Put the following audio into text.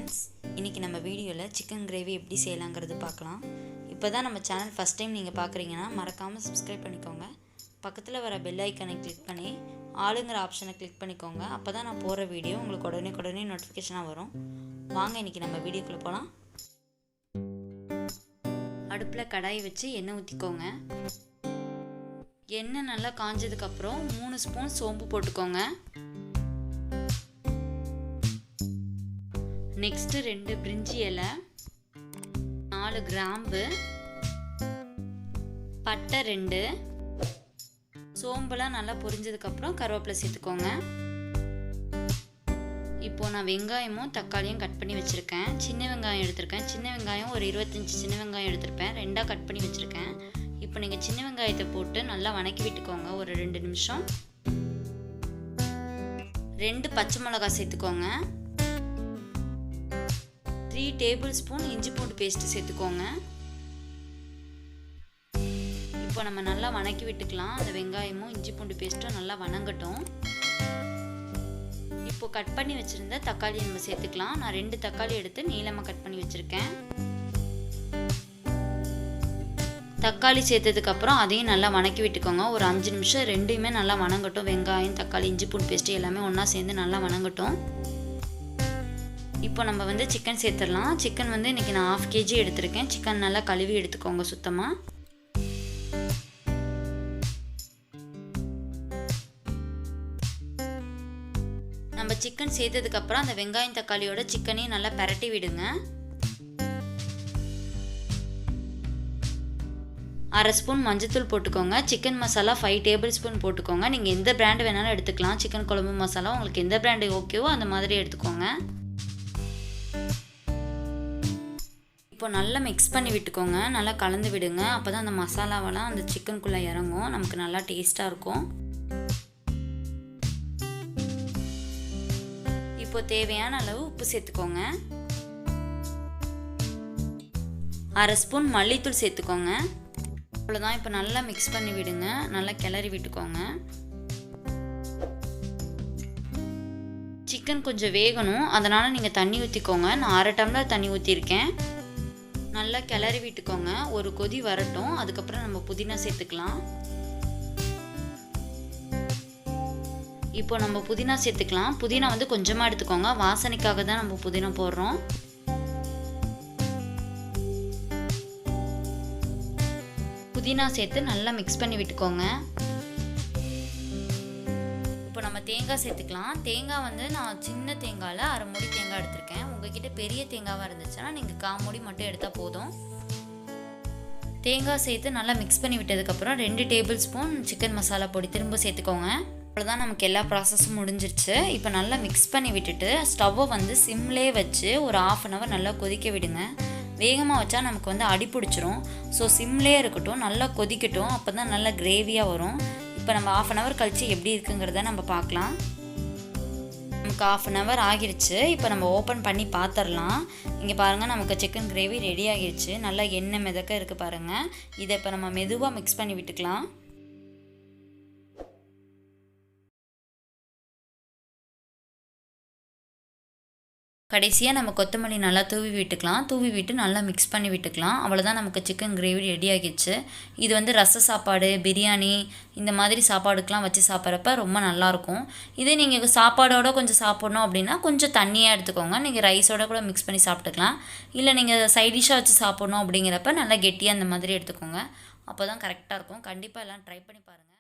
Friends, இன்றைக்கி நம்ம வீடியோவில் சிக்கன் கிரேவி எப்படி செய்யலாங்கிறது பார்க்கலாம். இப்போ தான் நம்ம சேனல் ஃபஸ்ட் டைம் நீங்கள் பார்க்குறீங்கன்னா மறக்காமல் சப்ஸ்கிரைப் பண்ணிக்கோங்க. பக்கத்தில் வர பெல் ஐக்கனை கிளிக் பண்ணி ஆளுங்கிற ஆப்ஷனை கிளிக் பண்ணிக்கோங்க. அப்போ தான் நான் போகிற வீடியோ உங்களுக்கு உடனே நோட்டிஃபிகேஷனாக வரும். வாங்க இன்றைக்கி நம்ம வீடியோக்குள்ளே போகலாம். அடுப்பில் கடாயை வச்சு எண்ணெய் ஊற்றிக்கோங்க. எண்ணெய் நல்லா காஞ்சதுக்கப்புறம் 3 ஸ்பூன் சோம்பு போட்டுக்கோங்க. நெக்ஸ்ட்டு 2 பிரிஞ்சி இலை, 4 கிராம்பு, பட்டை 2, சோம்பெல்லாம் நல்லா பொரிஞ்சதுக்கப்புறம் கருவேப்பிலை சேர்த்துக்கோங்க. இப்போது நான் வெங்காயமும் தக்காளியும் கட் பண்ணி வச்சுருக்கேன். சின்ன வெங்காயம் எடுத்திருக்கேன். சின்ன வெங்காயம் ஒரு 25 சின்ன வெங்காயம் எடுத்திருப்பேன். 2ஆக கட் பண்ணி வச்சுருக்கேன். இப்போ நீங்கள் சின்ன வெங்காயத்தை போட்டு நல்லா வணக்கி விட்டுக்கோங்க ஒரு 2 நிமிஷம். 2 பச்சை மிளகாய் சேர்த்துக்கோங்க. 3 டேபிள் ஸ்பூன் இஞ்சி பூண்டு பேஸ்ட்டு சேர்த்துக்கோங்க. இப்போ நம்ம நல்லா வணக்கி விட்டுக்கலாம். அந்த வெங்காயமும் இஞ்சி பூண்டு பேஸ்ட்டும் நல்லா வணங்கட்டும். இப்போ கட் பண்ணி வச்சுருந்த தக்காளி நம்ம சேர்த்துக்கலாம். நான் 2 தக்காளி எடுத்து நீளமாக கட் பண்ணி வச்சுருக்கேன். தக்காளி சேர்த்ததுக்கப்புறம் அதையும் நல்லா வணக்கி விட்டுக்கோங்க. ஒரு 5 நிமிஷம் ரெண்டையுமே நல்லா வணங்கட்டும். வெங்காயம், தக்காளி, இஞ்சி பூண்டு பேஸ்ட்டு எல்லாமே ஒன்றா சேர்ந்து நல்லா வணங்கட்டும். இப்போ நம்ம சிக்கன் சேர்த்துடலாம். சிக்கன் இன்றைக்கி நான் 1/2 kg எடுத்திருக்கேன். சிக்கன் நல்லா கழுவி எடுத்துக்கோங்க சுத்தமாக. நம்ம சிக்கன் சேர்த்ததுக்கப்புறம் அந்த வெங்காயம் தக்காளியோட சிக்கனையும் நல்லா பரட்டி விடுங்க. 1/2 ஸ்பூன் மஞ்சத்தூள் போட்டுக்கோங்க. சிக்கன் மசாலா 5 டேபிள் ஸ்பூன் போட்டுக்கோங்க. நீங்கள் எந்த பிராண்டு வேணாலும் எடுத்துக்கலாம். சிக்கன் குழம்பு மசாலா உங்களுக்கு எந்த பிராண்டு ஓகேவோ அந்த மாதிரி எடுத்துக்கோங்க. இப்போ நல்லா மிக்ஸ் பண்ணி விட்டுக்கோங்க. நல்லா கலந்து விடுங்க. அப்போ தான் அந்த மசாலாவெல்லாம் அந்த சிக்கனுக்குள்ளே இறங்கும். நமக்கு நல்லா டேஸ்ட்டாக இருக்கும். இப்போ தேவையான அளவு உப்பு சேர்த்துக்கோங்க. 1/2 ஸ்பூன் மல்லித்தூள் சேர்த்துக்கோங்க. அவ்வளோதான். இப்போ நல்லா மிக்ஸ் பண்ணி விடுங்க. நல்லா கிளறி விட்டுக்கோங்க. சிக்கன் கொஞ்சம் வேகணும், அதனால் நீங்கள் தண்ணி ஊற்றிக்கோங்க. நான் 1/2 டம்ளர் தண்ணி ஊற்றிருக்கேன். நல்லா கிளறி விட்டுக்கோங்க. ஒரு கொதி வரட்டும். அதுக்கப்புறம் நம்ம புதினா சேர்த்துக்கலாம். இப்போ நம்ம புதினா சேர்த்துக்கலாம். புதினா கொஞ்சமாக எடுத்துக்கோங்க. வாசனைக்காக தான் நம்ம புதினா போடுறோம். புதினா சேர்த்து நல்லா மிக்ஸ் பண்ணி விட்டுக்கோங்க. இப்போ நம்ம தேங்காய் சேர்த்துக்கலாம். தேங்காய் நான் சின்ன தேங்காயில் 1/2 மூடி தேங்காய் எடுத்திருக்கேன். உங்ககிட்ட பெரிய தேங்காவாக இருந்துச்சுன்னா நீங்கள் 1/4 மூடி மட்டும் எடுத்தால் போதும். தேங்காய் சேர்த்து நல்லா மிக்ஸ் பண்ணி விட்டதுக்கப்புறம் 2 டேபிள் ஸ்பூன் சிக்கன் மசாலா பொடி திரும்ப சேர்த்துக்கோங்க. அவ்வளோதான், நமக்கு எல்லா ப்ராசஸும் முடிஞ்சிருச்சு. இப்போ நல்லா மிக்ஸ் பண்ணி விட்டுட்டு ஸ்டவ்வை சிம்லேயே வச்சு ஒரு 1/2 hour நல்லா கொதிக்க விடுங்க. வேகமாக வச்சா நமக்கு அடி பிடிச்சிரும். ஸோ சிம்லேயே இருக்கட்டும், நல்லா கொதிக்கட்டும். அப்போ தான் நல்லா கிரேவியாக வரும். இப்போ நம்ம 1/2 hour கழித்து எப்படி இருக்குங்கிறத நம்ம பார்க்கலாம். நமக்கு 1/2 hour ஆகிருச்சு. இப்போ நம்ம ஓப்பன் பண்ணி பார்த்துடலாம். இங்கே பாருங்கள், நமக்கு சிக்கன் கிரேவி ரெடி ஆகிருச்சு. நல்லா எண்ணெய் மிதக்க இருக்குது பாருங்கள். இதை இப்போ நம்ம மெதுவாக மிக்ஸ் பண்ணி விட்டுக்கலாம். கடைசியாக நம்ம கொத்தமல்லி நல்லா தூவி விட்டுக்கலாம். தூவி விட்டு நல்லா மிக்ஸ் பண்ணி விட்டுக்கலாம். அவ்வளோதான், நமக்கு சிக்கன் கிரேவி ரெடி ஆகிடுச்சு. இது ரச சாப்பாடு, பிரியாணி இந்த மாதிரி சாப்பாடுக்கெலாம் வச்சு சாப்பிட்றப்ப ரொம்ப நல்லாயிருக்கும். இதே நீங்கள் சாப்பாடோடு கொஞ்சம் சாப்பிட்ணும் அப்படின்னா கொஞ்சம் தண்ணியாக எடுத்துக்கோங்க. நீங்கள் ரைஸோட கூட மிக்ஸ் பண்ணி சாப்பிட்டுக்கலாம். இல்லை நீங்கள் சைடிஷாக வச்சு சாப்பிட்ணும் அப்படிங்கிறப்ப நல்லா கெட்டியாக அந்த மாதிரி எடுத்துக்கோங்க. அப்போ தான் கரெக்டாக இருக்கும். கண்டிப்பாக எல்லாம் ட்ரை பண்ணி பாருங்கள்.